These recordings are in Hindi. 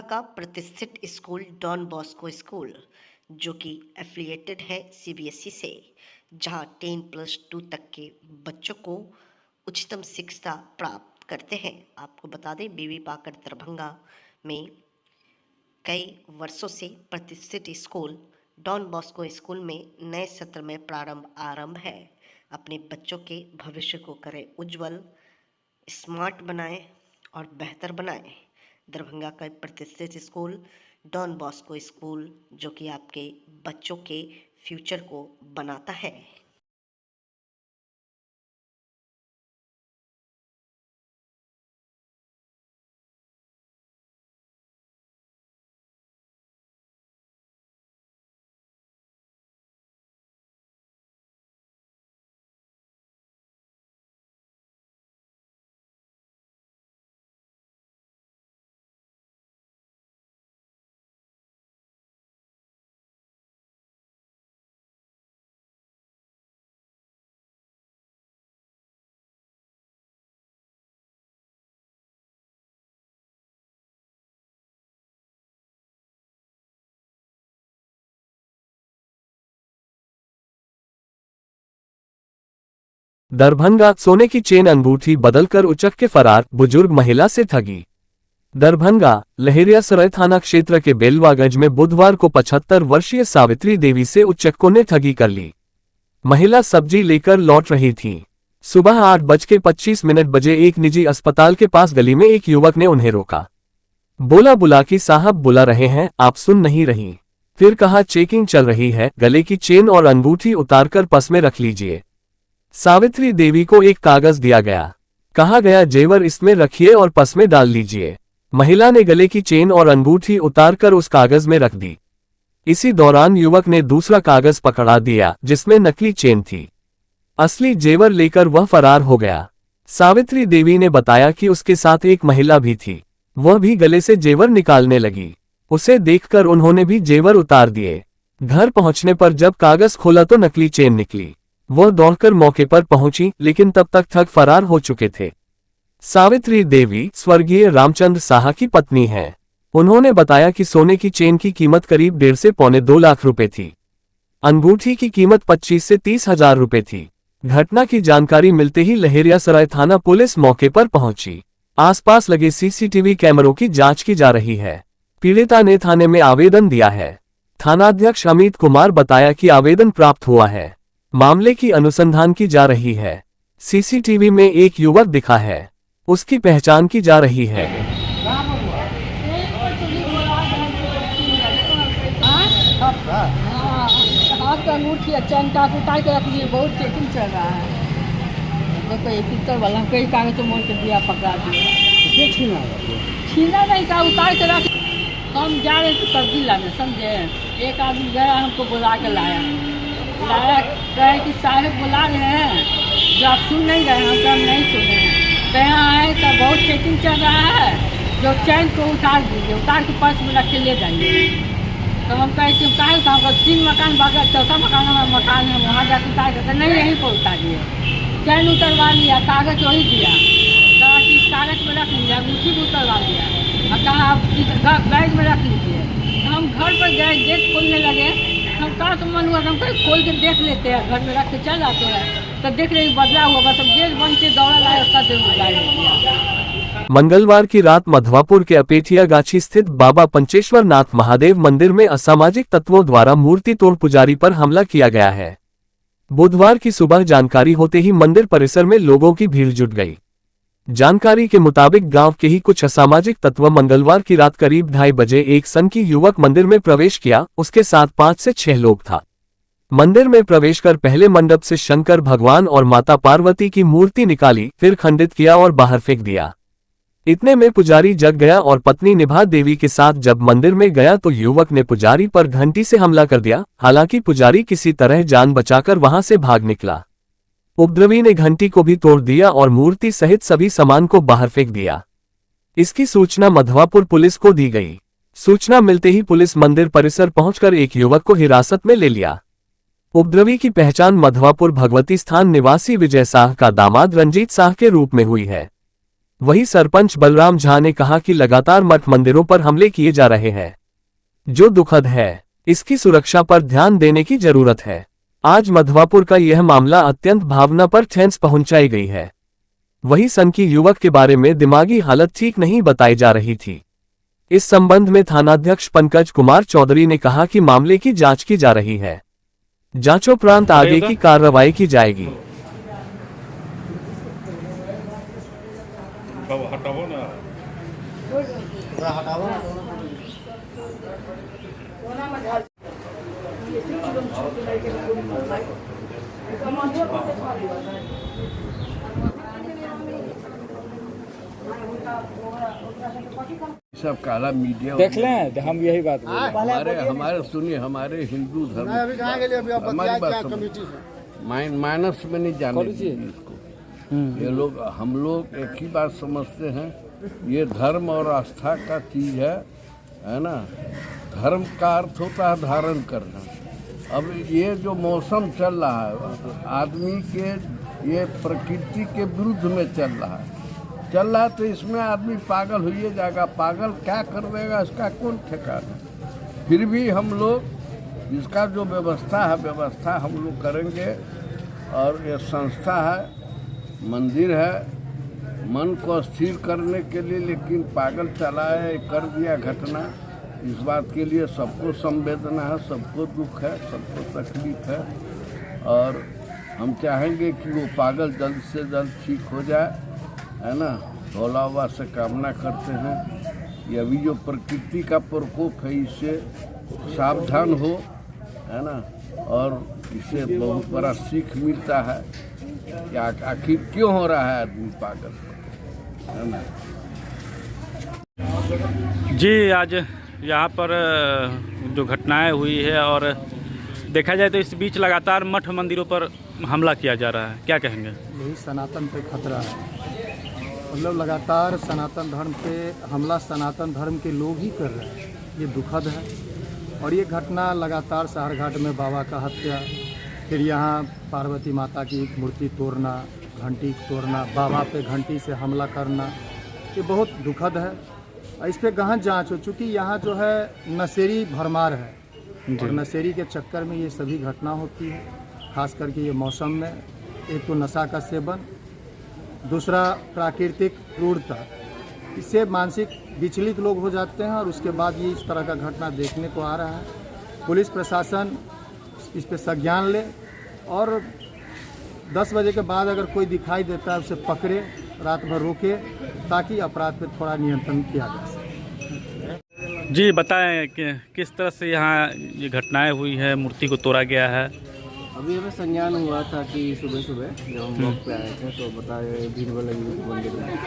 का प्रतिष्ठित स्कूल डॉन बॉस्को स्कूल, जो कि एफिलिएटेड है सीबीएसई से, जहां 10+2 तक के बच्चों को उच्चतम शिक्षा प्राप्त करते हैं। आपको बता दें, बीवी पाकर दरभंगा में कई वर्षों से प्रतिष्ठित स्कूल डॉन बॉस्को स्कूल में नए सत्र में आरंभ है। अपने बच्चों के भविष्य को करें उज्जवल, स्मार्ट बनाएं और बेहतर बनाएं। दरभंगा का प्रतिष्ठित स्कूल डॉन बॉस्को स्कूल, जो कि आपके बच्चों के फ्यूचर को बनाता है। दरभंगा, सोने की चेन अंगूठी बदलकर उचक के फरार, बुजुर्ग महिला से ठगी। दरभंगा लहेरियासराय थाना क्षेत्र के बेलवागंज में बुधवार को 75 वर्षीय सावित्री देवी से उचक्कों ने ठगी कर ली। महिला सब्जी लेकर लौट रही थी। सुबह 8:25 बजे एक निजी अस्पताल के पास गली में एक युवक ने उन्हें रोका। बोला, बुला कि साहब बुला रहे हैं, आप सुन नहीं रही। फिर कहा, चेकिंग चल रही है, गले की चेन और अंगूठी उतारकर पर्स में रख लीजिए। सावित्री देवी को एक कागज दिया गया। कहा गया, जेवर इसमें रखिए और पर्स में डाल लीजिए। महिला ने गले की चेन और अंगूठी उतारकर उस कागज में रख दी। इसी दौरान युवक ने दूसरा कागज पकड़ा दिया, जिसमें नकली चेन थी। असली जेवर लेकर वह फरार हो गया। सावित्री देवी ने बताया कि उसके साथ एक महिला भी थी। वह भी गले से जेवर निकालने लगी। उसे देखकर उन्होंने भी जेवर उतार दिए। घर पहुंचने पर जब कागज खोला तो नकली चेन निकली। वह दौड़कर मौके पर पहुंची, लेकिन तब तक ठग फरार हो चुके थे। सावित्री देवी स्वर्गीय रामचंद्र साहा की पत्नी हैं। उन्होंने बताया कि सोने की चेन की कीमत करीब 1.5 से पौने 2 लाख रुपए थी। अंगूठी की कीमत 25 से 30 हजार रुपए थी। घटना की जानकारी मिलते ही लहेरियासराय थाना पुलिस मौके पर पहुंची। आसपास लगे सीसीटीवी कैमरों की जांच की जा रही है। पीड़िता ने थाने में आवेदन दिया है। थानाध्यक्ष अमित कुमार बताया कि आवेदन प्राप्त हुआ है। मामले की अनुसंधान की जा रही है। सीसीटीवी में एक युवक दिखा है, उसकी पहचान की जा रही है। हाथ का अंगूठी चैन का उतार के रख लिए, बहुत चेकिंग चल रहा है। देखो ये पिक्चर वाला कई कागज मोड़ के दिया, पकड़ा दिया। छीना नहीं था, उतार के रख। हम जा रहे थे सब्जी लाने, समझे। एक आदमी गया, हमको बुला के लाया कहे कि साहब बुला रहे हैं, जो आप सुन नहीं रहे हैं। हम नहीं सुने हैं। तो यहाँ आए तो बहुत चेकिंग चल रहा है, जो चैन को उतार दीजिए, उतार के पर्स में रख के ले जाइए। तो हम कहे कि कहे तो हमको 3 मकान बागा, चौथा मकान हमारा मकान है, वहाँ जाकर उतार करते नहीं, यहीं पर उतारिए। चैन उतरवा लिया, कागज वही दिया, कहा कि कागज में रख लीजिए, अंगूठी भी उतरवा लिया और कहा आप बैग में रख लीजिए। तो हम घर पर गए, गेट खोलने लगे। हम कहा तो मन हुआ, हम कहीं खोल के देख लेते हैं, घर में रख के चल जाते हैं। तो देख रहे बदला होगा, तो गेट बंद के दौड़ा लाया, उसका दिया। मंगलवार की रात मधवापुर के अपेठिया गाछी स्थित बाबा पंचेश्वर नाथ महादेव मंदिर में असामाजिक तत्वों द्वारा मूर्ति तोड़ पुजारी पर हमला किया गया है। बुधवार की सुबह जानकारी होते ही मंदिर परिसर में लोगों की भीड़ जुट गई। जानकारी के मुताबिक गांव के ही कुछ असामाजिक तत्व मंगलवार की रात करीब 2:30 बजे एक सनकी युवक मंदिर में प्रवेश किया। उसके साथ 5 से 6 लोग था। मंदिर में प्रवेश कर पहले मंडप से शंकर भगवान और माता पार्वती की मूर्ति निकाली, फिर खंडित किया और बाहर फेंक दिया। इतने में पुजारी जग गया और पत्नी निभा देवी के साथ जब मंदिर में गया तो युवक ने पुजारी पर घंटी से हमला कर दिया। हालांकि पुजारी किसी तरह जान बचाकर वहां से भाग निकला। उपद्रवी ने घंटी को भी तोड़ दिया और मूर्ति सहित सभी सामान को बाहर फेंक दिया। इसकी सूचना मधवापुर पुलिस को दी गई। सूचना मिलते ही पुलिस मंदिर परिसर पहुंचकर एक युवक को हिरासत में ले लिया। उपद्रवी की पहचान मधवापुर भगवती स्थान निवासी विजय साह का दामाद रंजीत साह के रूप में हुई है। वहीं सरपंच बलराम झा ने कहा कि लगातार मठ मंदिरों पर हमले किए जा रहे हैं, जो दुखद है। इसकी सुरक्षा पर ध्यान देने की जरूरत है। आज मधवापुर का यह मामला अत्यंत भावना पर ठेस पहुंचाई गई है। वहीं सनकी युवक के बारे में दिमागी हालत ठीक नहीं बताई जा रही थी। इस संबंध में थानाध्यक्ष पंकज कुमार चौधरी ने कहा कि मामले की जांच की जा रही है। जांचोपरांत आगे की कार्रवाई की जाएगी। सब काला मीडिया देख लें, हम यही बात हमारे सुनिए, हमारे हिंदू धर्म हमारी बात माइनस में नहीं जाने दीजिए इसको। ये लोग, हम लोग एक ही बात समझते हैं, ये धर्म और आस्था का चीज है ना। धर्म का अर्थ होता है धारण करना। अब ये जो मौसम चल रहा है, आदमी के ये प्रकृति के विरुद्ध में चल रहा है, तो इसमें आदमी पागल हुई जाएगा। पागल क्या कर देगा इसका कौन ठिकाना है। फिर भी हम लोग इसका जो व्यवस्था हम लोग करेंगे। और ये संस्था है, मंदिर है, मन को स्थिर करने के लिए, लेकिन पागल चलाए कर दिया घटना। इस बात के लिए सबको संवेदना है, सबको दुख है, सबको तकलीफ है। और हम चाहेंगे कि वो पागल जल्द से जल्द ठीक हो जाए, है ना। भोला बाबा से कामना करते हैं ये अभी जो प्रकृति का प्रकोप है, इससे सावधान हो, है ना। और इससे बहुत बड़ा सीख मिलता है कि आखिर क्यों हो रहा है आदमी पागल, है ना। जी, आज यहाँ पर जो घटनाएं हुई है, और देखा जाए तो इस बीच लगातार मठ मंदिरों पर हमला किया जा रहा है, क्या कहेंगे? यही सनातन पे खतरा है। मतलब लगातार सनातन धर्म पे हमला सनातन धर्म के लोग ही कर रहे हैं, ये दुखद है। और ये घटना लगातार सारघाट में बाबा का हत्या, फिर यहाँ पार्वती माता की मूर्ति तोड़ना, घंटी तोड़ना, बाबा पे घंटी से हमला करना, ये बहुत दुखद है। इस पे गहन जांच हो चुकी। यहाँ जो है नशेरी भरमार है, और नशेरी के चक्कर में ये सभी घटना होती है। खास करके ये मौसम में, एक तो नशा का सेवन, दूसरा प्राकृतिक क्रूरता, इससे मानसिक विचलित लोग हो जाते हैं, और उसके बाद ये इस तरह का घटना देखने को आ रहा है। पुलिस प्रशासन इस पे संज्ञान ले, और 10 बजे के बाद अगर कोई दिखाई देता है उसे पकड़े, रात भर रोके, ताकि अपराध पे थोड़ा नियंत्रण किया जा सके। जी, बताएं कि किस तरह से यहाँ ये घटनाएं हुई है, मूर्ति को तोड़ा गया है। अभी हमें संज्ञान हुआ था कि सुबह जब हम वक्त पे आए थे तो बताए भीड़ लगी मंदिर में,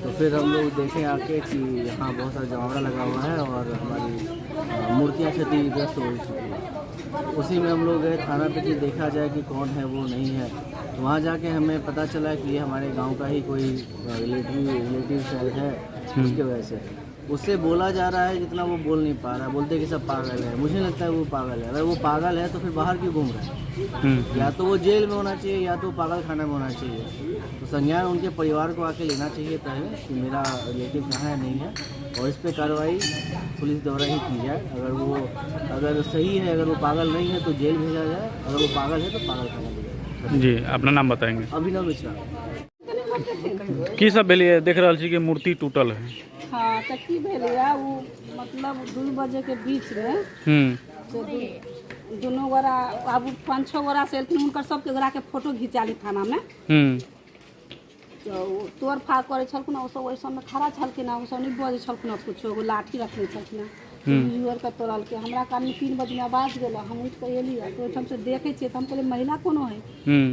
तो फिर हम लोग देखे आके कि यहाँ बहुत सारा जमावड़ा लगा हुआ है और हमारी मूर्तियाँ क्षतिग्रस्त हो चुकी हैं। उसी में हम लोग गए थाना पे कि देखा जाए कि कौन है वो नहीं है। तो वहाँ जाके हमें पता चला कि ये हमारे गाँव का ही कोई रिलेटिव शायद है, उसके वजह से उससे बोला जा रहा है, जितना वो बोल नहीं पा रहा है। बोलते कि सब पागल है। मुझे लगता है वो पागल है। अगर वो पागल है तो फिर बाहर क्यों घूम रहा है? या तो वो जेल में होना चाहिए, या तो पागल खाना में होना चाहिए। तो संज्ञान उनके परिवार को आके लेना चाहिए पहले कि मेरा रिलेटिव कहाँ है, नहीं है, और इस पर कार्रवाई पुलिस द्वारा ही की जाए। अगर सही है, अगर वो पागल नहीं है तो जेल भेजा जाए, अगर वो पागल है तो पागल खाना भेजा जाए। जी, अपना नाम बताएंगे? अभिनव मिश्रा। की सब भेलिए देख रहा छी कि मूर्ति टूटल है। हाँ, तो की भेलिए वो मतलब 2 बजे के बीच में दोनों गोरा अब 5-6 गोरा से एलखिन, हुनकर सबके गोरा के फोटो घिचाली थाना में। तो तोड़ फाड़ करे छलखिन, ओसब ओहि सबमे खड़ा छलखिन, ओसब नहीं बजे छलखिन, कुछो एगो लाठी रखने छलखिन, यूर के तोड़ल के। हमरा कान 3 बजे में आवाज गेल, हम उठ के एलिए, तो ओहिठाम से देखे छियै, तो हम कहलिए महिला कोनो है,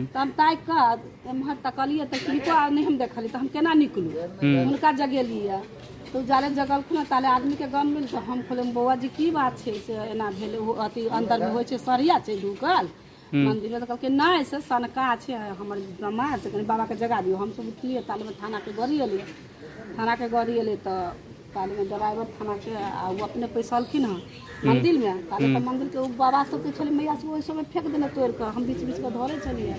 तो हम ताकि कऽ एम्हर तकलिए तो किनको नहीं हम देखली, तो हम केना निकलू, हुनका जगेलिए। तो जाले जगलखिन, ताले आदमी के गन मिल, तो हम कहलिए बौआ जी की बात छै से एना भेलै, अथी अंदर में होइ छै सरिया छै ढुकल मंदिर में। तो कहलकै नहीं से सनका छै हमर दमाद से, कनि बाबा के जगा दियो। हम सब उठलिए, ताले में थाना के गाड़ी एलिए, तो ताले में ड्राइवर थाना के आ वो अपने पैसलखिन हँ मंदिर में। ताले पर मंदिर के बाबा सबके छलै मैया सब ओहि सबमे फेंक देने तोड़ के, हम बीच बीच के धरे छलिए।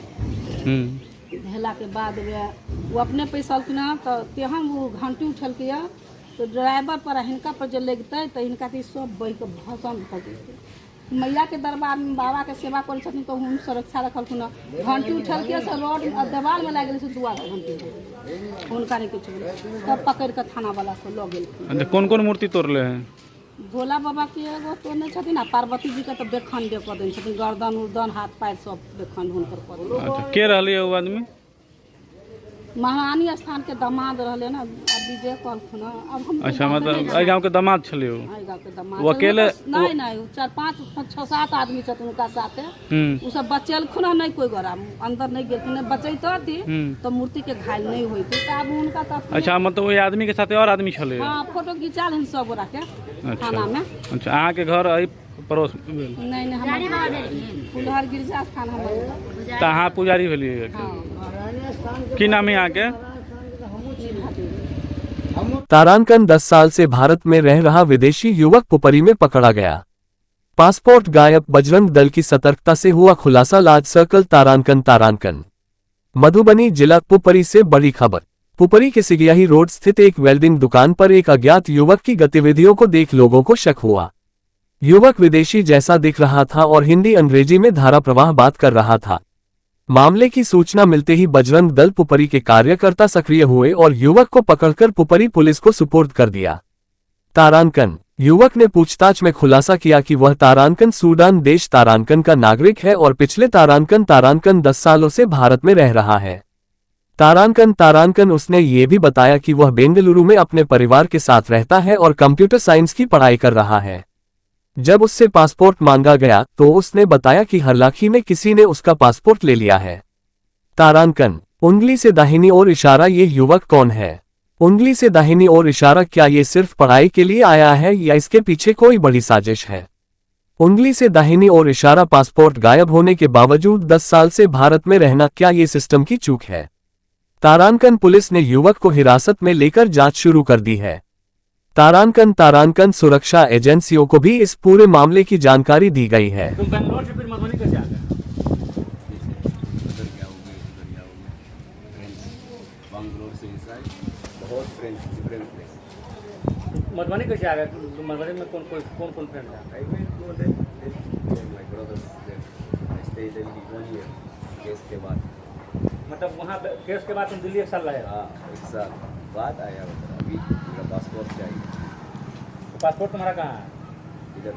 धेला के बाद वे वो अपने पैसा ना तो तेहन वो घंटी उठलकै तो ड्राइवर पर हिनका पर जो लगते तो हिनका तो सब बह के भसम कर देते। मैया के दरबार में बाबा के सेवा कर छथिन तो हम सुरक्षा रखलखुन घंटी उठलकै से रोड देवाल में लाग गेल से दुआ घंटी हुनका नहीं किछु तब पकड़ के थाना वाला से लऽ गेलखिन। अच्छा कौन कौन मूर्ति तोड़ले हैं? भोला बाबा के एगो तोड़ने छथिन आ पार्वती जी के तो बेखंड कऽ देने छथिन, गर्दन उर्दन हाथ पैर सब बेखंड हुनकर कऽ देने। अच्छा के रहले वो आदमी? महारानी स्थान के दामाद रहले ना, अब विजय कहलखुन अब हम। अच्छा मतलब एहि गांव के दामाद छले वो? एहि गांव के दामाद वो अकेले? नहीं नहीं 4 5 6 7 आदमी छथिन उनका साथे। उ सब बचेलखुन नहीं कोई गोरा अंदर नहीं गेलखुन, बचैतथि तो मूर्ति के घायल नहीं होइतै त अब उनका त। अच्छा मतलब वो आदमी के साथे और आदमी छले? हां फोटो घिचाल हन सब गोरा के थाना में। अच्छा अहाँ के घर अहि पड़ोस भेल? नहीं नहीं हम फुलहर गिरजा स्थान हम। त अहाँ पुजारी भेलिए? की नाम है यहाँ के? तारांकन 10 साल से भारत में रह रहा विदेशी युवक पुपरी में पकड़ा गया। पासपोर्ट गायब, बजरंग दल की सतर्कता से हुआ खुलासा। लाज सर्कल तारांकन। मधुबनी जिला पुपरी से बड़ी खबर। पुपरी के सिगियाही रोड स्थित एक वेल्डिंग दुकान पर एक अज्ञात युवक की गतिविधियों को देख लोगों को शक हुआ। युवक विदेशी जैसा दिख रहा था और हिंदी अंग्रेजी में धाराप्रवाह बात कर रहा था। मामले की सूचना मिलते ही बजरंग दल पुपरी के कार्यकर्ता सक्रिय हुए और युवक को पकड़कर पुपरी पुलिस को सुपुर्द कर दिया। तारांकन युवक ने पूछताछ में खुलासा किया कि वह तारांकन सूडान देश तारांकन का नागरिक है और पिछले तारांकन 10 सालों से भारत में रह रहा है। तारांकन उसने ये भी बताया कि वह बेंगलुरु में अपने परिवार के साथ रहता है और कंप्यूटर साइंस की पढ़ाई कर रहा है। जब उससे पासपोर्ट मांगा गया तो उसने बताया कि हरलाखी में किसी ने उसका पासपोर्ट ले लिया है। तारांकन उंगली से दाहिनी ओर इशारा। ये युवक कौन है? उंगली से दाहिनी ओर इशारा, क्या ये सिर्फ पढ़ाई के लिए आया है या इसके पीछे कोई बड़ी साजिश है? उंगली से दाहिनी ओर इशारा, पासपोर्ट गायब होने के बावजूद 10 साल से भारत में रहना, क्या ये सिस्टम की चूक है? तारांकन पुलिस ने युवक को हिरासत में लेकर जांच शुरू कर दी है। तारांकन सुरक्षा एजेंसियों को भी इस पूरे मामले की जानकारी दी गई है। तुम बेंगलोर से फिर मधुबनी कैसे आ गए? मधुबनी कैसे आ गए? मधुबनी में कौन फ्रेंड है? मतलब वहाँ केस के बाद तुम दिल्ली 1 साल रहे? हाँ 1 साल बाद आया अभी मेरा पासपोर्ट चाहिए। तो पासपोर्ट तुम्हारा कहाँ है? इधर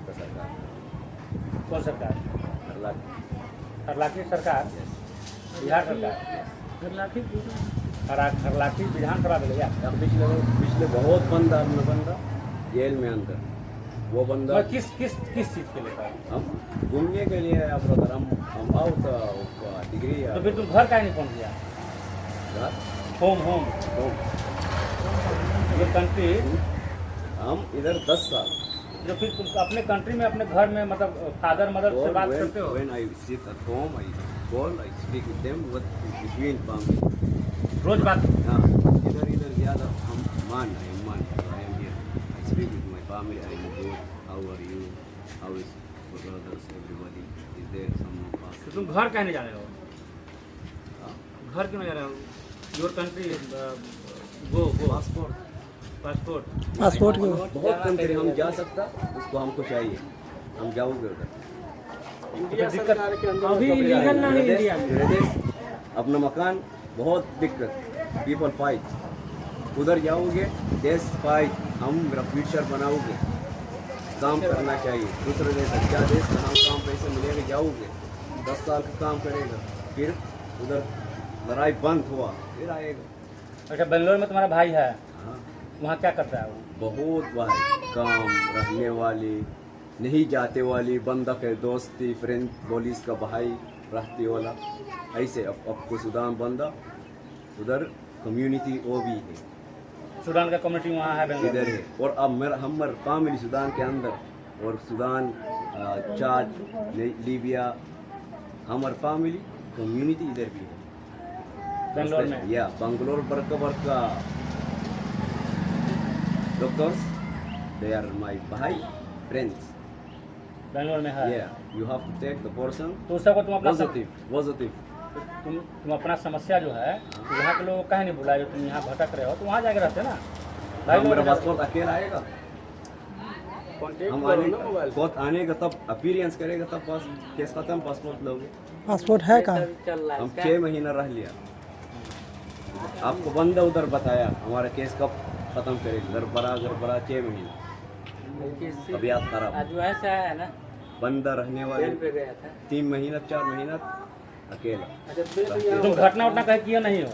का सरकार। कौन सरकार? हरलाखी सरकार? बिहार सरकार? हरलाखी विधानसभा में गया? पिछले बहुत बंदा जेल में अंदर वो बंदा। किस चीज़ के लिए? हम घूमने के लिए हम आओ तो डिग्री। तो फिर तुम घर काहे नहीं पहुँच गया? होम ये कंट्री। हम इधर 10 साल। जो फिर तुम अपने कंट्री में अपने घर में मतलब फादर मदर से बात करते हो? When I sit at home, I call, I speak with them between family. रोज बात? हाँ इधर ज़्यादा हम मान I am here. I speak with my family. I am good. How are you? How is your brothers? Everybody is there. Some of us. तो तुम घर काहे नहीं जा रहे हो? घर क्यों नहीं जा रहे हो? योर कंट्री गो पासपोर्ट बहुत कंट्री हम जा सकता, उसको हमको चाहिए, हम जाओगे उधर। अभी लीगल नहीं इंडिया में। अपना मकान बहुत दिक्कत, पीपल फाइट, उधर जाओगे देश फाइट, हम मेरा फ्यूचर बनाओगे, काम करना चाहिए। दूसरे देश क्या देश का हम काम पैसे मिलेगा, जाओगे 10 साल का काम करेगा, फिर उधर लड़ाई बंद हुआ फिर आएगा। अच्छा बेंगलोर में तुम्हारा भाई है? हाँ वहाँ क्या करता है वो? बहुत भाई काम रहने वाली नहीं जाते वाली, बंदा के दोस्ती फ्रेंड पुलिस का भाई रहती वाला ऐसे। अब को सूडान बंदा उधर कम्युनिटी वो भी है, सूडान का कम्युनिटी वहाँ है बेंगलोर इधर है। और अब हमारे फैमिली सूडान के अंदर, और सूडान चाद लीबिया हमारे फैमिली कम्युनिटी इधर भी है बेंगलोर में। या बेंगलोर बड़का doctors, they are my भाई friends बेंगलोर में है। yeah you have to take the person तो उसको तुम अपना positive तुम अपना समस्या जो है तो यहाँ के लोग कहीं नहीं बुलाए, जो तुम यहाँ भटक रहे हो तो वहाँ जाके रहते ना भाई। मेरा पासपोर्ट अकेला आएगा, हम बहुत आने का तब अपीयरेंस करेगा तब पास केस खत्म, पासपोर्ट लोगे। पासपोर्ट है कहाँ? हम 6 महीना रह लिया, आपको बंदा उधर बताया हमारा केस कब खत्म करेगा, घर बड़ा 6 महीना तबीयत खराब है ना, बंदा रहने वाले 3 महीना 4 महीना अकेला। तुम घटना उठना कहीं किया नहीं हो,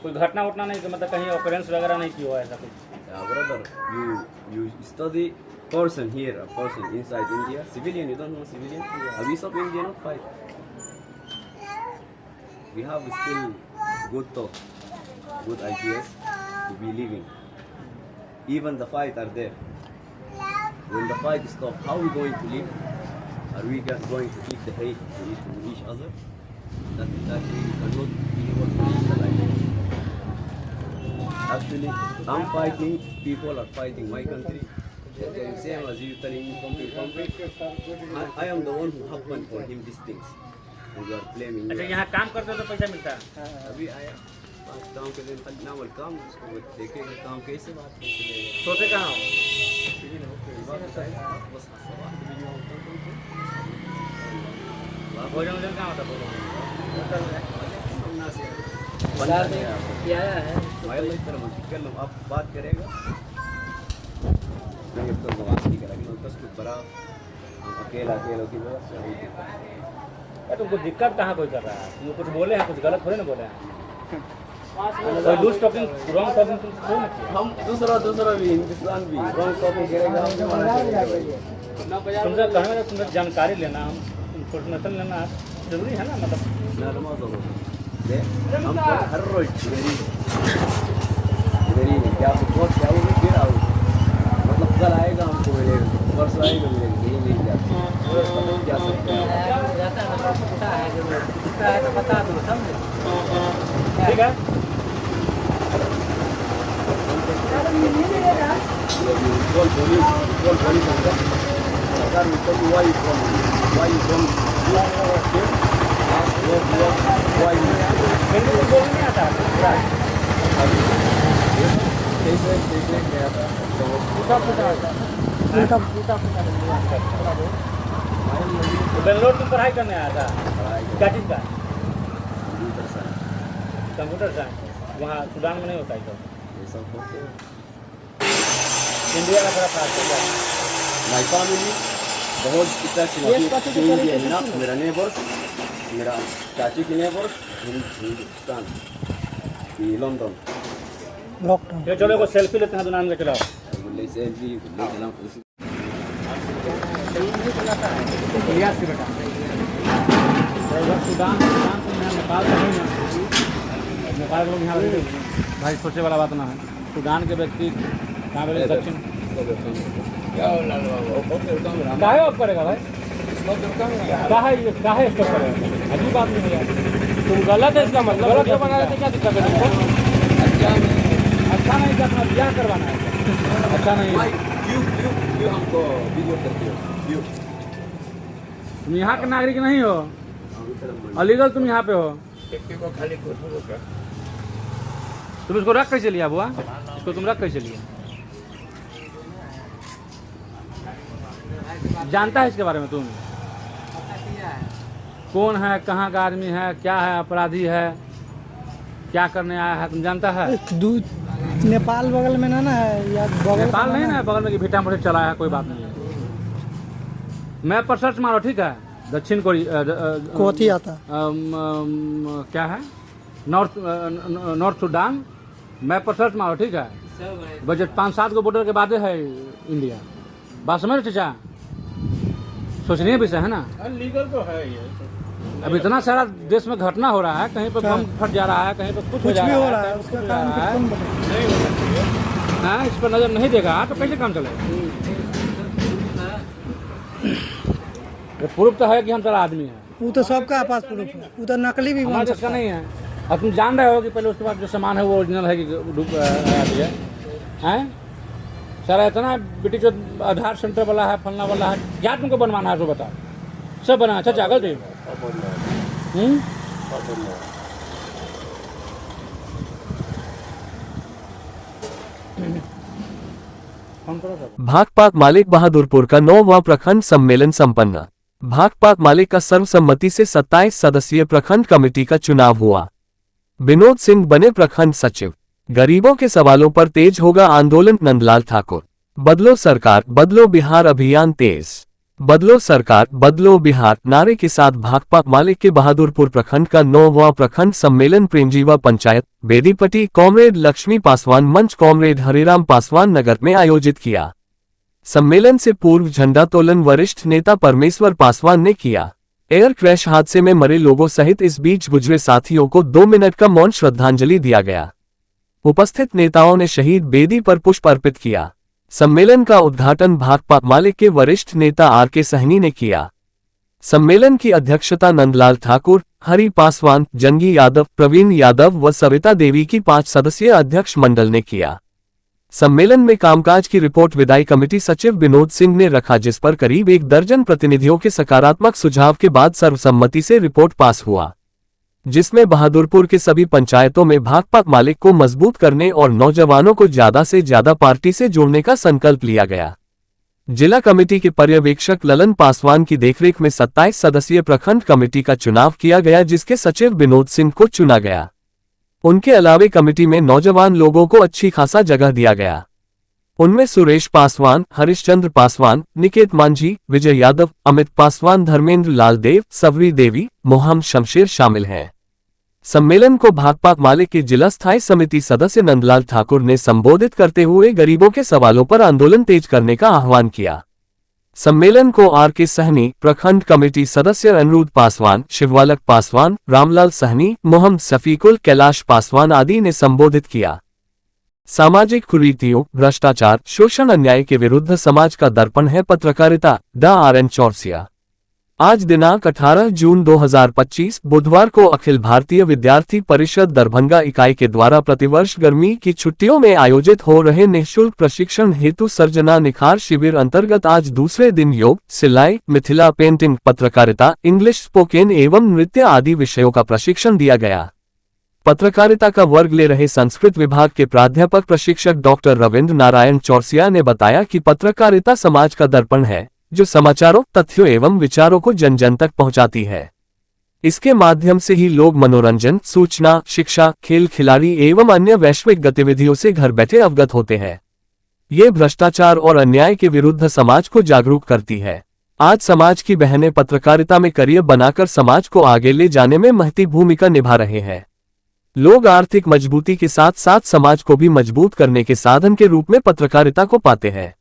कोई घटना उठना नहीं कि मतलब कहीं ऑकरेंस वगैरह नहीं किया हो ऐसा कुछ? Brother, you study person here, a person inside India, civilian, you don't know civilian? A visa of India not fight. We have still good thought, good ideas to be living. Even the fight are there. When the fight stops, how are we going to live? Are we going to keep the hate to each other? That we cannot be able to live the life. Actually, I'm fighting, people are fighting my country. They're telling same as you telling me, pumping. I am the one who happened for him these things. And you are blaming अच्छा me. यहाँ काम करते हो तो पैसा मिलता है? अभी आया काम के दिन खाली नाम और काम, उसको देखेंगे काम कैसे बात कैसे सोते कहाँ हो? बस भोजन वोजन कहाँ होता है? आप बात करेगा नहीं, अब तो नमाज नहीं करेंगे, उसको बड़ा अकेला की वजह तुमको दिक्कत कहाँ कोई कर रहा है? तुम कुछ बोले हैं, कुछ गलत थोड़े ना बोले हैं। कोई लूज टॉकिंग, रॉन्ग टॉकिंग तुम थोड़ी ना किया। हम दूसरा भी हिंदुस्तान भी रॉन्ग टॉकिंग करेगा, तुमसे कहना तुमसे जानकारी लेना, हम इन्फॉर्मेशन लेना जरूरी है ना, मतलब हम हर रोज क्या होगा फिर आओ, मतलब कल आएगा हमको मिलेगा, परसों आएगा मिलेगा, नहीं मिल जाता क्या सकते हैं। बता दो समझे, ठीक है। Call police अंकल, सरकार will tell you why you from ask why you मेरे को बोलने नहीं आता कैसे गया था बेंगलोर की पढ़ाई करने आया था, क्या चीज़ का? Computer science. वहाँ सूडान में नहीं होता है तो इंडिया का बड़ा खास है। माय फैमिली बहुत इंडिया, मेरा नेबर्स, मेरा चाची की नेबर्स हिंदुस्तान लंदन। ये चलो को सेल्फी लेते हैं तो नाम लेके लाओ। इलियास की बेटा सूडान से यहाँ नेपाल से नहीं है, नेपाल के लोग यहाँ रहते हैं। भाई सोचे वाला बात ना है, सूडान के व्यक्ति कहाँ बोले दक्षिण काहे ऑफ करेगा भाई, काहे स्टॉप करेगा? अजीब बात नहीं है, तुम गलत है इसका मतलब गलत है, बना देते क्या दिक्कत है तुमको? अच्छा नहीं, अपना ब्याह करवाना है, अच्छा नहीं। क्यों हमको वीडियो करते हो? क्यों तुम यहाँ के नागरिक नहीं हो, अलीगढ़ तुम यहाँ पे हो। तुम इसको रख कैसे लिया बुआ? इसको तुम रख कैसे लिया? जानता है इसके बारे में? तुम कौन है, कहाँ का आदमी है, क्या है, अपराधी है, क्या करने आया है, तुम जानता है? नेपाल बगल में ना है या बगल नेपाल नहीं ना, बगल में कि भीटा मोटे चला है, कोई बात नहीं है। मैप पर सर्च मारो, ठीक है? दक्षिण कोरिया कोथी आता क्या है, नॉर्थ सूडान, मैप पर सर्च मारो, ठीक है? बजट 5-7 को बॉर्डर के बाद है इंडिया। बात समझ चाचा? सोचनीय विषय है ना। लीगल तो है ये, अब इतना सारा देश में घटना हो रहा है, कहीं पर बम फट जा रहा है, कहीं पर कुछ हो जा रहा है, उसका काम हाँ, इस पर नजर नहीं देगा तो कैसे काम चलेगा? ये प्रूफ तो है कि हम सारा आदमी है, वो तो सबका पास प्रूफ है, वो तो नकली भी हमारे देश का नहीं है। अब तुम जान रहे हो कि पहले उसके बाद जो सामान है वो ओरिजिनल है कि डूब है? सारा इतना ब्रिटिश आधार सेंटर वाला है, फलना वाला है, क्या तुमको बनवाना है तो बताओ, सब बना। अच्छा चागल थे भाकपा मालिक बहादुरपुर का 9वां प्रखंड सम्मेलन संपन्न। भाकपा मालिक का सर्वसम्मति से 27 सदस्यीय प्रखंड कमेटी का चुनाव हुआ। विनोद सिंह बने प्रखंड सचिव। गरीबों के सवालों पर तेज होगा आंदोलन, नंदलाल ठाकुर। बदलो सरकार बदलो बिहार अभियान तेज। बदलो सरकार बदलो बिहार नारे के साथ भाकपा मालिक के बहादुरपुर प्रखंड का 9वां प्रखंड सम्मेलन प्रेमजीवा पंचायत बेदीपट्टी कॉमरेड लक्ष्मी पासवान मंच कॉमरेड हरिराम पासवान नगर में आयोजित किया। सम्मेलन से पूर्व झंडोत्तोलन वरिष्ठ नेता परमेश्वर पासवान ने किया। एयर क्रैश हादसे में मरे लोगों सहित इस बीच गुजरे साथियों को 2 मिनट का मौन श्रद्धांजलि दिया गया। उपस्थित नेताओं ने शहीद बेदी पर पुष्प अर्पित किया। सम्मेलन का उद्घाटन भाकपा मालिक के वरिष्ठ नेता आर.के. सहनी ने किया। सम्मेलन की अध्यक्षता नंदलाल ठाकुर, हरि पासवान, जंगी यादव, प्रवीण यादव व सविता देवी की 5 सदस्यीय अध्यक्ष मंडल ने किया। सम्मेलन में कामकाज की रिपोर्ट विदाई कमेटी सचिव विनोद सिंह ने रखा, जिस पर करीब 1 दर्जन प्रतिनिधियों के सकारात्मक सुझाव के बाद सर्वसम्मति से रिपोर्ट पास हुआ, जिसमें बहादुरपुर के सभी पंचायतों में भाकपा मालिक को मजबूत करने और नौजवानों को ज्यादा से ज्यादा पार्टी से जोड़ने का संकल्प लिया गया। जिला कमेटी के पर्यवेक्षक ललन पासवान की देखरेख में 27 सदस्यीय प्रखंड कमेटी का चुनाव किया गया, जिसके सचिव विनोद सिंह को चुना गया। उनके अलावे कमेटी में नौजवान लोगों को अच्छी खासा जगह दिया गया। उनमें सुरेश पासवान, हरिश्चंद्र पासवान, निकेत मांझी, विजय यादव, अमित पासवान, धर्मेंद्र लाल देव, सवरी देवी, मोहम्मद शमशेर शामिल हैं। सम्मेलन को भाकपा मालिक के जिला स्थायी समिति सदस्य नंदलाल ठाकुर ने संबोधित करते हुए गरीबों के सवालों पर आंदोलन तेज करने का आह्वान किया। सम्मेलन को आर.के. सहनी, प्रखंड कमेटी सदस्य अनिरुद्ध पासवान, शिववालक पासवान, रामलाल सहनी, मोहम्मद शफीकुल, कैलाश पासवान आदि ने संबोधित किया। सामाजिक कुरीतियों, भ्रष्टाचार, शोषण, अन्याय के विरुद्ध समाज का दर्पण है पत्रकारिता। डॉ. आर.एन. चौरसिया। आज दिनांक 18 जून 2025 बुधवार को अखिल भारतीय विद्यार्थी परिषद दरभंगा इकाई के द्वारा प्रतिवर्ष गर्मी की छुट्टियों में आयोजित हो रहे निःशुल्क प्रशिक्षण हेतु सर्जना निखार शिविर अंतर्गत आज दूसरे दिन योग, सिलाई, मिथिला पेंटिंग, पत्रकारिता, इंग्लिश स्पोकन एवं नृत्य आदि विषयों का प्रशिक्षण दिया गया। पत्रकारिता का वर्ग ले रहे संस्कृत विभाग के प्राध्यापक प्रशिक्षक डॉक्टर रविंद्र नारायण चौरसिया ने बताया कि पत्रकारिता समाज का दर्पण है, जो समाचारों, तथ्यों एवं विचारों को जन जन तक पहुंचाती है। इसके माध्यम से ही लोग मनोरंजन, सूचना, शिक्षा, खेल खिलाड़ी एवं अन्य वैश्विक गतिविधियों से घर बैठे अवगत होते हैं। ये भ्रष्टाचार और अन्याय के विरुद्ध समाज को जागरूक करती है। आज समाज की बहनें पत्रकारिता में करियर बनाकर समाज को आगे ले जाने में महती भूमिका निभा रहे हैं। लोग आर्थिक मजबूती के साथ साथ समाज को भी मजबूत करने के साधन के रूप में पत्रकारिता को पाते हैं।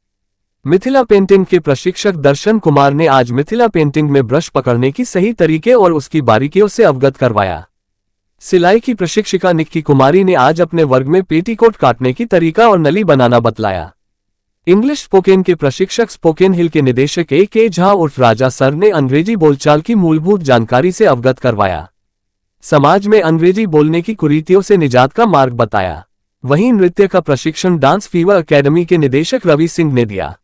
मिथिला पेंटिंग के प्रशिक्षक दर्शन कुमार ने आज मिथिला पेंटिंग में ब्रश पकड़ने की सही तरीके और उसकी बारीकियों से अवगत करवाया। सिलाई की प्रशिक्षिका निक्की कुमारी ने आज अपने वर्ग में पेटीकोट काटने की तरीका और नली बनाना बतलाया। इंग्लिश स्पोकन के प्रशिक्षक स्पोकन हिल के निदेशक ए.के. झा उर्फ राजा सर ने अंग्रेजी बोलचाल की मूलभूत जानकारी से अवगत करवाया। समाज में अंग्रेजी बोलने की कुरीतियों से निजात का मार्ग बताया। वहीं नृत्य का प्रशिक्षण डांस फीवर अकेडमी के निदेशक रवि सिंह ने दिया।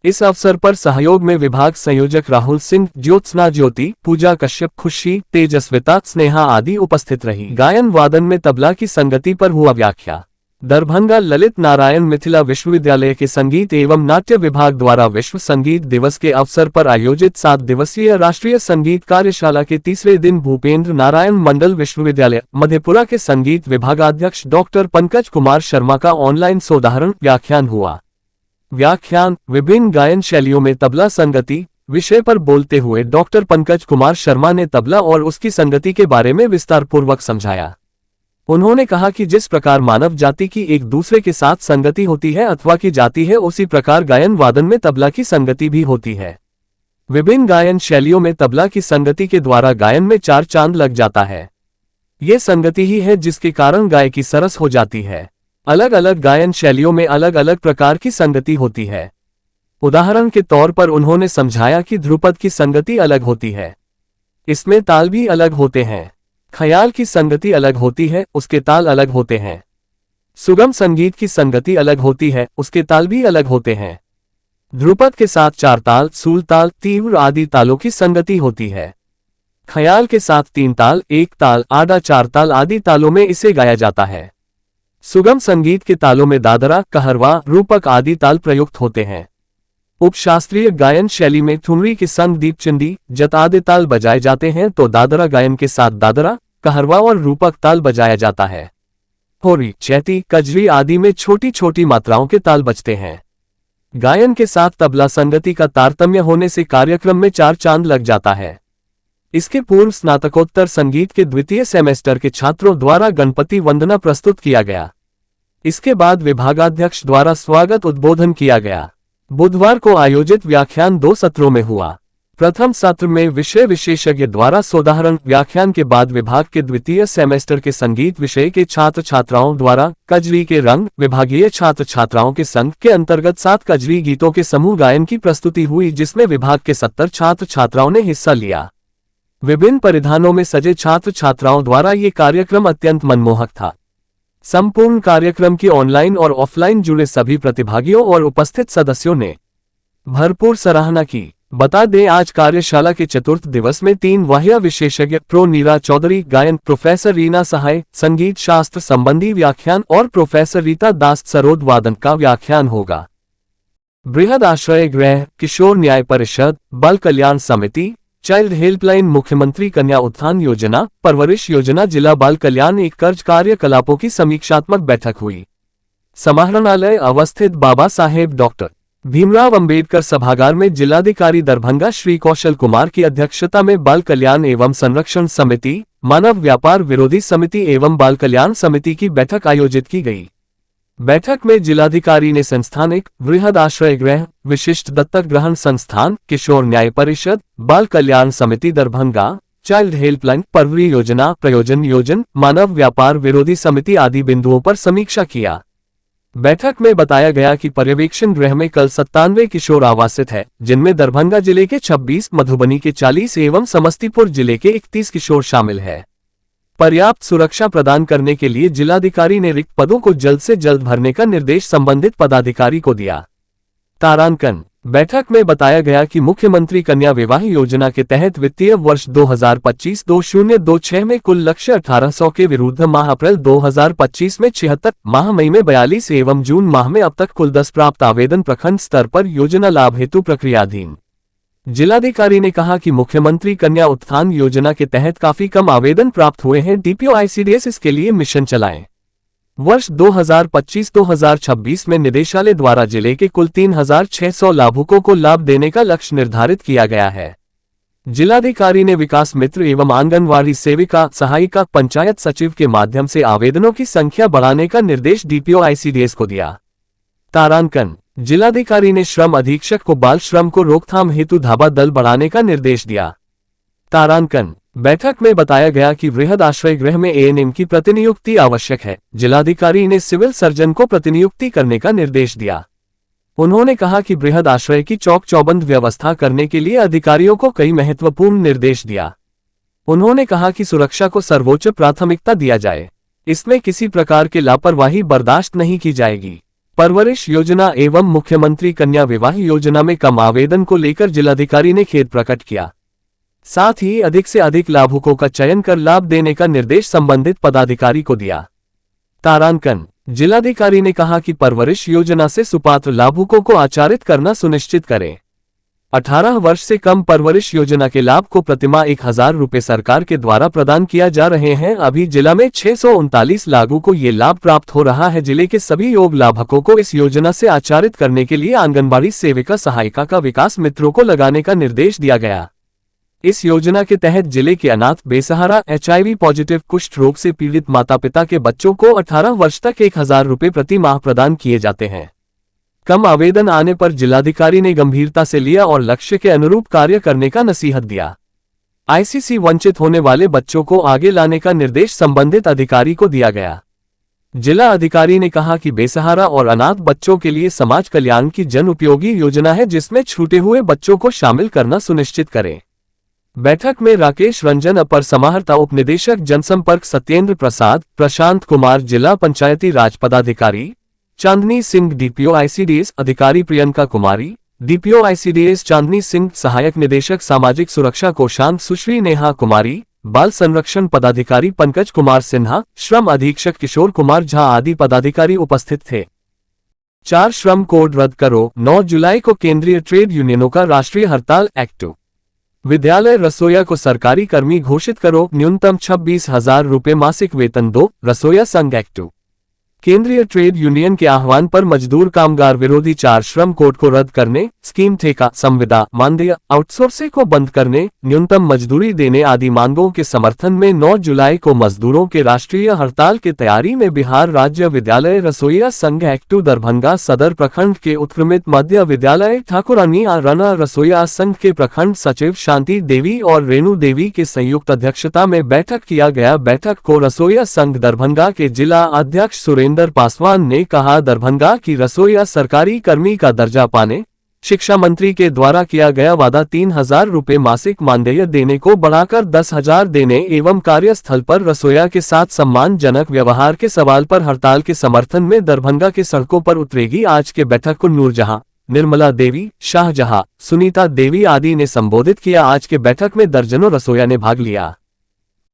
इस अवसर पर सहयोग में विभाग संयोजक राहुल सिंह, ज्योत्सना ज्योति, पूजा कश्यप, खुशी, तेजस्विता, स्नेहा आदि उपस्थित रही। गायन वादन में तबला की संगति पर हुआ व्याख्या। दरभंगा ललित नारायण मिथिला विश्वविद्यालय के संगीत एवं नाट्य विभाग द्वारा विश्व संगीत दिवस के अवसर पर आयोजित 7 दिवसीय राष्ट्रीय संगीत कार्यशाला के तीसरे दिन भूपेंद्र नारायण मंडल विश्वविद्यालय मधेपुरा के संगीत विभागाध्यक्ष डॉक्टर पंकज कुमार शर्मा का ऑनलाइन सोदाहरण व्याख्यान हुआ। व्याख्यान विभिन्न गायन शैलियों में तबला संगति विषय पर बोलते हुए डॉक्टर पंकज कुमार शर्मा ने तबला और उसकी संगति के बारे में विस्तारपूर्वक समझाया। उन्होंने कहा कि जिस प्रकार मानव जाति की एक दूसरे के साथ संगति होती है अथवा की जाती है, उसी प्रकार गायन वादन में तबला की संगति भी होती है। विभिन्न गायन शैलियों में तबला की संगति के द्वारा गायन में 4 चांद लग जाता है। ये संगति ही है जिसके कारण गायकी सरस हो जाती है। अलग अलग गायन शैलियों में अलग अलग प्रकार की संगति होती है। उदाहरण के तौर पर उन्होंने समझाया कि ध्रुपद की संगति अलग होती है, इसमें ताल भी अलग होते हैं। ख्याल की संगति अलग होती है, उसके ताल अलग होते हैं। सुगम संगीत की संगति अलग होती है, उसके ताल भी अलग होते हैं। ध्रुपद के साथ 4 ताल, सूल ताल, तीव्र आदि तालों की संगति होती है। ख्याल के साथ 3 ताल, 1 ताल, आधा, 4 ताल आदि तालों में इसे गाया जाता है। सुगम संगीत के तालों में दादरा, कहरवा, रूपक आदि ताल प्रयुक्त होते हैं। उपशास्त्रीय गायन शैली में ठुमरी के संग दीपचंदी, जत आदि ताल बजाए जाते हैं तो दादरा गायन के साथ दादरा, कहरवा और रूपक ताल बजाया जाता है। होरी, चैती, कजरी आदि में छोटी छोटी मात्राओं के ताल बजते हैं। गायन के साथ तबला संगति का तारतम्य होने से कार्यक्रम में 4 चांद लग जाता है। इसके पूर्व स्नातकोत्तर संगीत के द्वितीय सेमेस्टर के छात्रों द्वारा गणपति वंदना प्रस्तुत किया गया। इसके बाद विभागाध्यक्ष द्वारा स्वागत उद्बोधन किया गया। बुधवार को आयोजित व्याख्यान 2 सत्रों में हुआ। प्रथम सत्र में विषय विशेषज्ञ द्वारा सोदाहरण व्याख्यान के बाद विभाग के द्वितीय सेमेस्टर के संगीत विषय के छात्र छात्राओं द्वारा कजरी के रंग, विभागीय छात्र छात्राओं के संघ के अंतर्गत 7 कजरी गीतों के समूह गायन की प्रस्तुति हुई, जिसमें विभाग के 70 छात्र छात्राओं ने हिस्सा लिया। विभिन्न परिधानों में सजे छात्र छात्राओं द्वारा ये कार्यक्रम अत्यंत मनमोहक था। संपूर्ण कार्यक्रम की ऑनलाइन और ऑफलाइन जुड़े सभी प्रतिभागियों और उपस्थित सदस्यों ने भरपूर सराहना की। बता दें, आज कार्यशाला के चतुर्थ दिवस में 3 वाह्य विशेषज्ञ प्रो नीरा चौधरी गायन, प्रोफेसर रीना सहाय संगीत शास्त्र संबंधी व्याख्यान और प्रोफेसर रीता दास सरोद वादन का व्याख्यान होगा। बृहद आश्रय गृह, किशोर न्याय परिषद, बाल कल्याण समिति, चाइल्ड हेल्पलाइन, मुख्यमंत्री कन्या उत्थान योजना, परवरिश योजना, जिला बाल कल्याण एक कर्ज कार्यकलापों की समीक्षात्मक बैठक हुई। समाहरणालय अवस्थित बाबा साहेब डॉक्टर भीमराव अंबेडकर सभागार में जिलाधिकारी दरभंगा श्री कौशल कुमार की अध्यक्षता में बाल कल्याण एवं संरक्षण समिति, मानव व्यापार विरोधी समिति एवं बाल कल्याण समिति की बैठक आयोजित की गई। बैठक में जिलाधिकारी ने संस्थानिक, वृहद आश्रय गृह, विशिष्ट दत्तक ग्रहण संस्थान, किशोर न्याय परिषद, बाल कल्याण समिति दरभंगा, चाइल्ड हेल्पलाइन, परवरी योजना, प्रयोजन योजन, मानव व्यापार विरोधी समिति आदि बिंदुओं पर समीक्षा किया। बैठक में बताया गया कि पर्यवेक्षण गृह में कल 97 किशोर आवासित है, जिनमें दरभंगा जिले के 26, मधुबनी के 40 एवं समस्तीपुर जिले के 31 किशोर शामिल है। पर्याप्त सुरक्षा प्रदान करने के लिए जिलाधिकारी ने रिक्त पदों को जल्द से जल्द भरने का निर्देश संबंधित पदाधिकारी को दिया। तारांकन बैठक में बताया गया कि मुख्यमंत्री कन्या विवाह योजना के तहत वित्तीय वर्ष 2025-2026 में कुल लक्ष्य 1800 के विरुद्ध माह अप्रैल 2025 में 76, माह मई में 42 एवं जून माह में अब तक कुल 10 प्राप्त आवेदन प्रखंड स्तर पर योजना लाभ हेतु प्रक्रियाधीन। जिलाधिकारी ने कहा कि मुख्यमंत्री कन्या उत्थान योजना के तहत काफी कम आवेदन प्राप्त हुए हैं। डीपीओ ICDS इसके लिए मिशन चलाएं। वर्ष 2025-2026 में निदेशालय द्वारा जिले के कुल 3600 लाभुकों को लाभ देने का लक्ष्य निर्धारित किया गया है। जिलाधिकारी ने विकास मित्र एवं आंगनवाड़ी सेविका, सहायिका, पंचायत सचिव के माध्यम से आवेदनों की संख्या बढ़ाने का निर्देश डीपीओ ICDS को दिया। तारांकन जिलाधिकारी ने श्रम अधीक्षक को बाल श्रम को रोकथाम हेतु धाबा दल बढ़ाने का निर्देश दिया। तारांकन बैठक में बताया गया कि वृहद आश्रय गृह में ANM की प्रतिनियुक्ति आवश्यक है। जिलाधिकारी ने सिविल सर्जन को प्रतिनियुक्ति करने का निर्देश दिया। उन्होंने कहा कि बृहद आश्रय की चौक चौबंद व्यवस्था करने के लिए अधिकारियों को कई महत्वपूर्ण निर्देश दिया। उन्होंने कहा कि सुरक्षा को सर्वोच्च प्राथमिकता दिया जाए, इसमें किसी प्रकार की लापरवाही बर्दाश्त नहीं की जाएगी। परवरिश योजना एवं मुख्यमंत्री कन्या विवाह योजना में कम आवेदन को लेकर जिलाधिकारी ने खेद प्रकट किया। साथ ही अधिक से अधिक लाभुकों का चयन कर लाभ देने का निर्देश संबंधित पदाधिकारी को दिया। तारांकन जिलाधिकारी ने कहा कि परवरिश योजना से सुपात्र लाभुकों को आचारित करना सुनिश्चित करें। 18 वर्ष से कम परवरिश योजना के लाभ को प्रतिमाह 1000 रुपये सरकार के द्वारा प्रदान किया जा रहे हैं। अभी जिला में 639 लाभुकों को ये लाभ प्राप्त हो रहा है। जिले के सभी योग्य लाभुकों को इस योजना से आचारित करने के लिए आंगनबाड़ी सेविका, सहायिका का विकास मित्रों को लगाने का निर्देश दिया गया। इस योजना के तहत जिले के अनाथ, बेसहारा, HIV पॉजिटिव, कुष्ठ रोग से पीड़ित माता पिता के बच्चों को 18 वर्ष तक 1000 रुपये प्रति माह प्रदान किए जाते हैं। कम आवेदन आने पर जिलाधिकारी ने गंभीरता से लिया और लक्ष्य के अनुरूप कार्य करने का नसीहत दिया। ICC वंचित होने वाले बच्चों को आगे लाने का निर्देश संबंधित अधिकारी को दिया गया। जिला अधिकारी ने कहा कि बेसहारा और अनाथ बच्चों के लिए समाज कल्याण की जन उपयोगी योजना है, जिसमें छूटे हुए बच्चों को शामिल करना सुनिश्चित करें। बैठक में राकेश रंजन, अपर समाहर्ता, उप निदेशक जनसंपर्क सत्येंद्र प्रसाद, प्रशांत कुमार, जिला पंचायती राज पदाधिकारी, चांदनी सिंह, DPO ICDS अधिकारी प्रियंका कुमारी, डीपीओ आईसीडीएस चांदनी सिंह, सहायक निदेशक सामाजिक सुरक्षा कोषांग सुश्री नेहा कुमारी, बाल संरक्षण पदाधिकारी पंकज कुमार सिन्हा, श्रम अधीक्षक किशोर कुमार झा आदि पदाधिकारी उपस्थित थे। 4 श्रम कोड रद्द करो। 9 जुलाई को केंद्रीय ट्रेड यूनियनों का राष्ट्रीय हड़ताल। एक्ट 2 विद्यालय रसोइया को सरकारी कर्मी घोषित करो। न्यूनतम 26,000 रुपये मासिक वेतन दो। रसोइया संघ। एक्ट 2 केंद्रीय ट्रेड यूनियन के आह्वान पर मजदूर कामगार विरोधी 4 श्रम कोड को रद्द करने, स्कीम ठेका, संविदा, मानदेय, आउटसोर्सिंग को बंद करने, न्यूनतम मजदूरी देने आदि मांगों के समर्थन में 9 जुलाई को मजदूरों के राष्ट्रीय हड़ताल की तैयारी में बिहार राज्य विद्यालय रसोइया संघ एक्ट 2 दरभंगा सदर प्रखंड के उत्क्रमित मध्य विद्यालय ठाकुरानी रना रसोइया संघ के प्रखंड सचिव शांति देवी और रेणु देवी के संयुक्त अध्यक्षता में बैठक किया गया। बैठक को रसोइया संघ दरभंगा के जिला अध्यक्ष सुरेंद्र पासवान ने कहा, दरभंगा की रसोइया सरकारी कर्मी का दर्जा पाने, शिक्षा मंत्री के द्वारा किया गया वादा 3,000 रुपये मासिक मानदेय देने को बढ़ाकर 10,000 देने एवं कार्यस्थल पर रसोइया के साथ सम्मानजनक व्यवहार के सवाल पर हड़ताल के समर्थन में दरभंगा के सड़कों पर उतरेगी। आज के बैठक को नूरजहां, निर्मला देवी, शाहजहां, सुनीता देवी आदि ने संबोधित किया। आज के बैठक में दर्जनों रसोइया ने भाग लिया।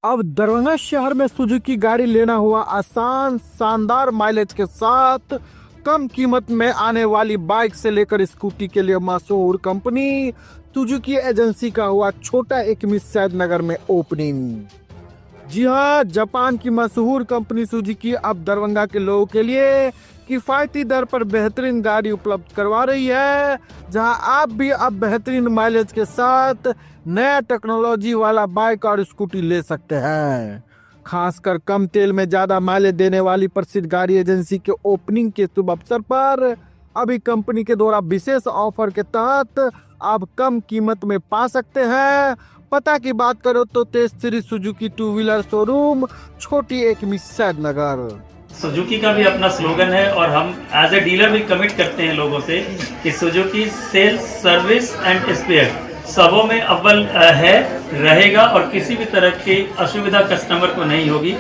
अब दरभंगा शहर में सुजुकी गाड़ी लेना हुआ आसान, शानदार माइलेज के साथ कम कीमत में आने वाली बाइक से लेकर स्कूटी के लिए मशहूर कंपनी सुजुकी एजेंसी का हुआ छोटा एकमी सैदनगर में ओपनिंग। जी हां, जापान की मशहूर कंपनी सुजुकी अब दरभंगा के लोगों के लिए किफायती दर पर बेहतरीन गाड़ी उपलब्ध करवा रही है, जहां आप भी अब बेहतरीन माइलेज के साथ नया टेक्नोलॉजी वाला बाइक और स्कूटी ले सकते हैं। खासकर कम तेल में ज्यादा माइलेज देने वाली प्रसिद्ध गाड़ी एजेंसी के ओपनिंग के शुभ अवसर पर अभी कंपनी के द्वारा विशेष ऑफर के तहत आप कम कीमत में पा सकते हैं। पता की बात करो तो तेज श्री सुजुकी 2 व्हीलर शोरूम, छोटी एकमी सैदनगर। सुजुकी का भी अपना स्लोगन है और हम एज ए डीलर भी कमिट करते हैं लोगों से कि Suzuki sales, service and spare सबों में अव्वल है, रहेगा और किसी भी तरह की असुविधा कस्टमर को नहीं होगी।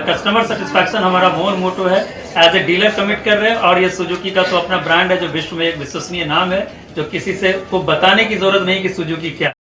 कस्टमर सेटिस्फैक्शन हमारा मोटो है। एज ए डीलर कमिट कर रहे हैं और ये सुजुकी का तो अपना ब्रांड है जो विश्व में एक विश्वसनीय नाम है, जो किसी से को बताने की जरूरत नहीं कि सुजुकी क्या